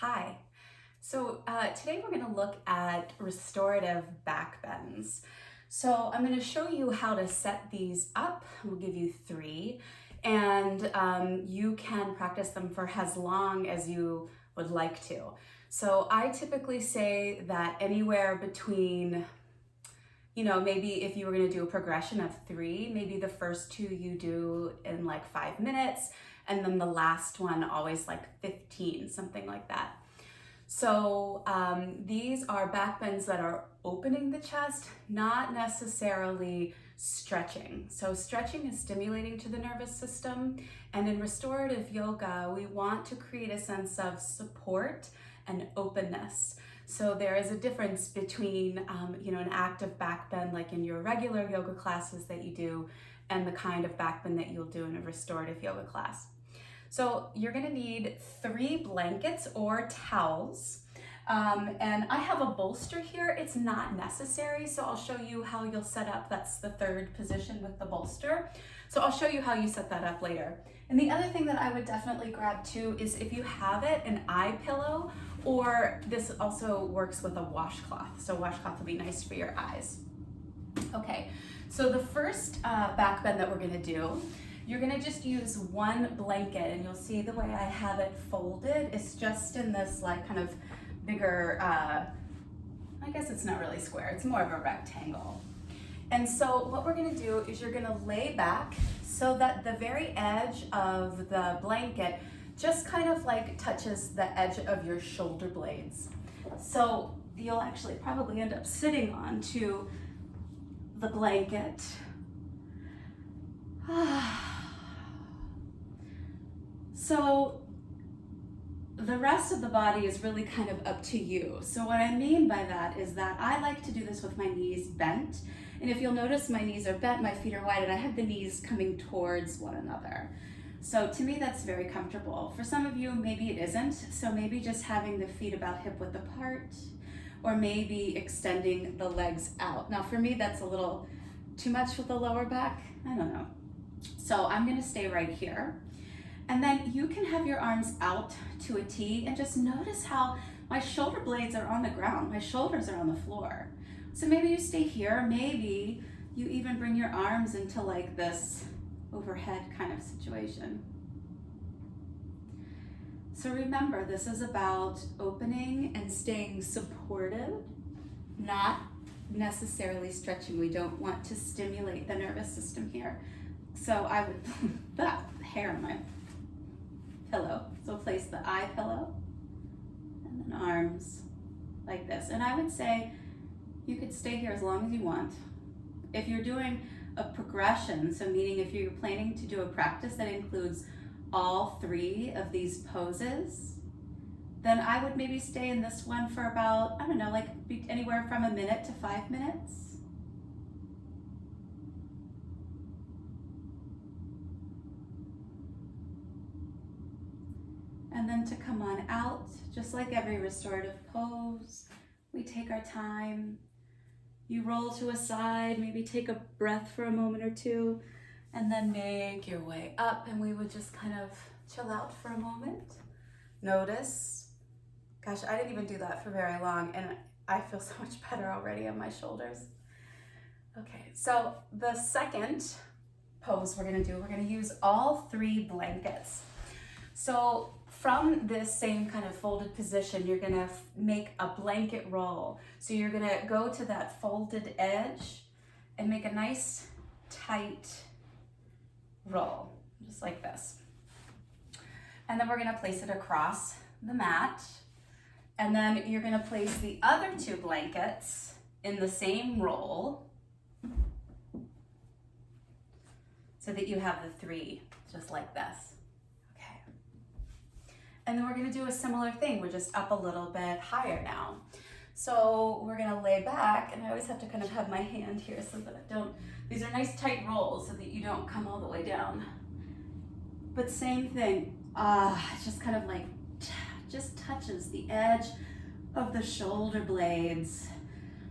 Hi. Today we're going to look at restorative backbends. So I'm going to show you how to set these up. We'll give you three, and you can practice them for as long as you would like to. So I typically say that anywhere between, maybe if you were going to do a progression of three, maybe the first two you do in like 5 minutes, and then the last one always like 15, something like that. So these are backbends that are opening the chest, not necessarily stretching. So stretching is stimulating to the nervous system, and in restorative yoga, we want to create a sense of support and openness. So there is a difference between, an active backbend like in your regular yoga classes that you do, and the kind of backbend that you'll do in a restorative yoga class. So you're gonna need 3 blankets or towels. And I have a bolster here. It's not necessary, so I'll show you how you'll set up. That's the third position with the bolster. So I'll show you how you set that up later. And the other thing that I would definitely grab too is, if you have it, an eye pillow, or this also works with a washcloth. So washcloth will be nice for your eyes. Okay, so the first backbend that we're gonna do, you're gonna just use one blanket, and you'll see the way I have it folded. It's just in this like kind of bigger, I guess it's not really square, it's more of a rectangle. And so what we're gonna do is you're gonna lay back so that the very edge of the blanket just kind of like touches the edge of your shoulder blades. So you'll actually probably end up sitting onto the blanket. So the rest of the body is really kind of up to you. So what I mean by that is that I like to do this with my knees bent. And if you'll notice, my knees are bent, my feet are wide, and I have the knees coming towards one another. So to me, that's very comfortable. For some of you, maybe it isn't. So maybe just having the feet about hip width apart, or maybe extending the legs out. Now for me, that's a little too much with the lower back. I don't know. So I'm gonna stay right here. And then you can have your arms out to a T, and just notice how my shoulder blades are on the ground. My shoulders are on the floor. So maybe you stay here. Maybe you even bring your arms into like this overhead kind of situation. So remember, this is about opening and staying supportive, not necessarily stretching. We don't want to stimulate the nervous system here. So I would, that hair on my pillow. So place the eye pillow and then arms like this. And I would say you could stay here as long as you want. If you're doing a progression, so meaning if you're planning to do a practice that includes all 3 of these poses, then I would maybe stay in this one for about, I don't know, like anywhere from 1 minute to 5 minutes. And then to come on out, just like every restorative pose, we take our time. You roll to a side, maybe take a breath for a moment or two, and then make your way up, and we would just kind of chill out for a moment. Notice, gosh, I didn't even do that for very long, and I feel so much better already on my shoulders. Okay, so the second pose we're gonna do, we're gonna use all 3 blankets. So from this same kind of folded position, you're gonna make a blanket roll. So you're gonna go to that folded edge and make a nice tight roll, just like this. And then we're gonna place it across the mat. And then you're gonna place the other 2 blankets in the same roll so that you have the 3, just like this. And then we're gonna do a similar thing. We're just up a little bit higher now. So we're gonna lay back, and I always have to kind of have my hand here so that I don't, these are nice tight rolls so that you don't come all the way down. But same thing, it just kind of like, just touches the edge of the shoulder blades.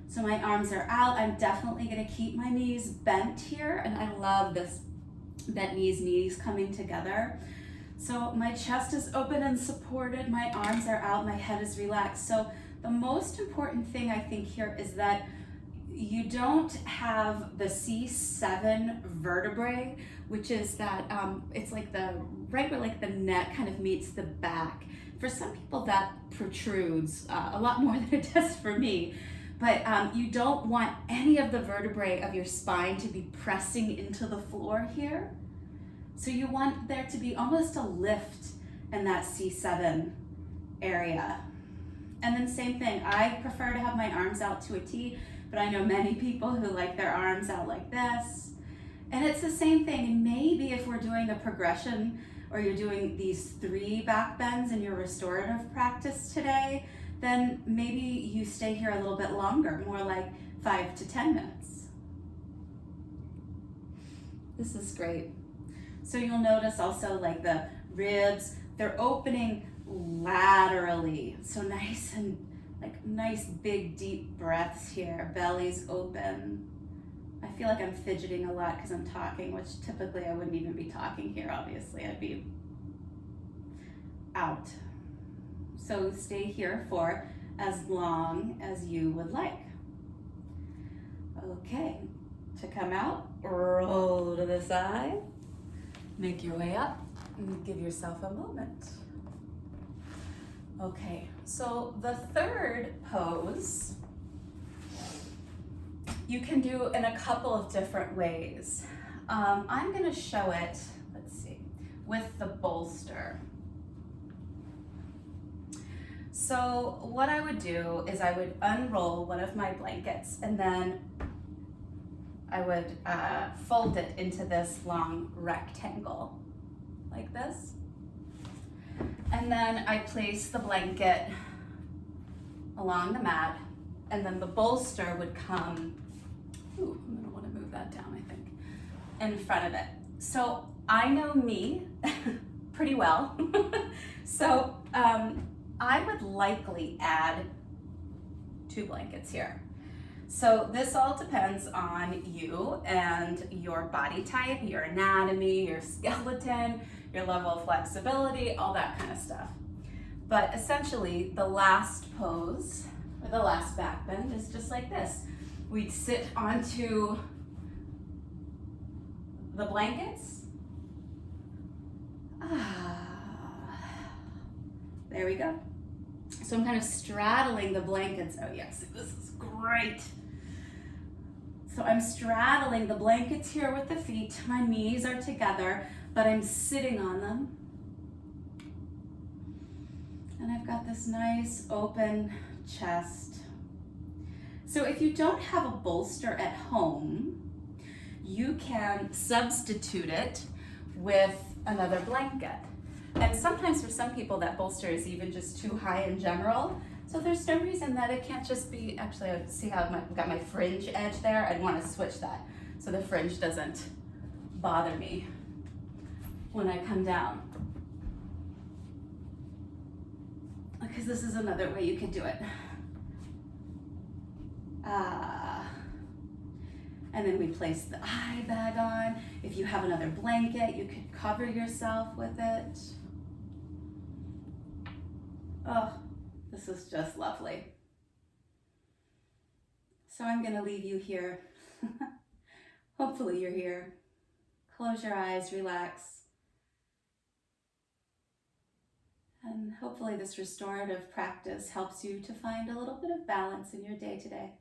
So my arms are out. I'm definitely gonna keep my knees bent here, and I love this bent knees coming together. So my chest is open and supported, my arms are out, my head is relaxed. So the most important thing I think here is that you don't have the C7 vertebrae, which is that it's like right where like the neck kind of meets the back. For some people that protrudes a lot more than it does for me. But you don't want any of the vertebrae of your spine to be pressing into the floor here. So you want there to be almost a lift in that C7 area. And then same thing, I prefer to have my arms out to a T, but I know many people who like their arms out like this. And it's the same thing. And maybe if we're doing a progression or you're doing these 3 back bends in your restorative practice today, then maybe you stay here a little bit longer, more like 5 to 10 minutes. This is great. So you'll notice also like the ribs, they're opening laterally. So nice and like nice big deep breaths here, belly's open. I feel like I'm fidgeting a lot because I'm talking, which typically I wouldn't even be talking here, obviously. I'd be out. So stay here for as long as you would like. Okay, to come out, roll to the side, make your way up, and give yourself a moment. Okay, so the third pose you can do in a couple of different ways. I'm gonna show it, let's see, with the bolster. So what I would do is I would unroll one of my blankets and then I would fold it into this long rectangle like this. And then I place the blanket along the mat and then the bolster would come, ooh, I'm gonna wanna move that down, I think, in front of it. So I know me pretty well. So I would likely add 2 blankets here. So this all depends on you and your body type, your anatomy, your skeleton, your level of flexibility, all that kind of stuff. But essentially the last pose, or the last back bend is just like this. We'd sit onto the blankets. There we go. So I'm kind of straddling the blankets. Oh yes, this is great. So I'm straddling the blankets here with the feet. My knees are together, but I'm sitting on them. And I've got this nice open chest. So if you don't have a bolster at home, you can substitute it with another blanket. And sometimes for some people that bolster is even just too high in general. So there's no reason that it can't just be, actually I see how I've got my fringe edge there. I'd want to switch that so the fringe doesn't bother me when I come down. Because this is another way you could do it. And then we place the eye bag on. If you have another blanket, you could cover yourself with it. Oh, this is just lovely. So I'm gonna leave you here. Hopefully you're here. Close your eyes, relax. And hopefully this restorative practice helps you to find a little bit of balance in your day today.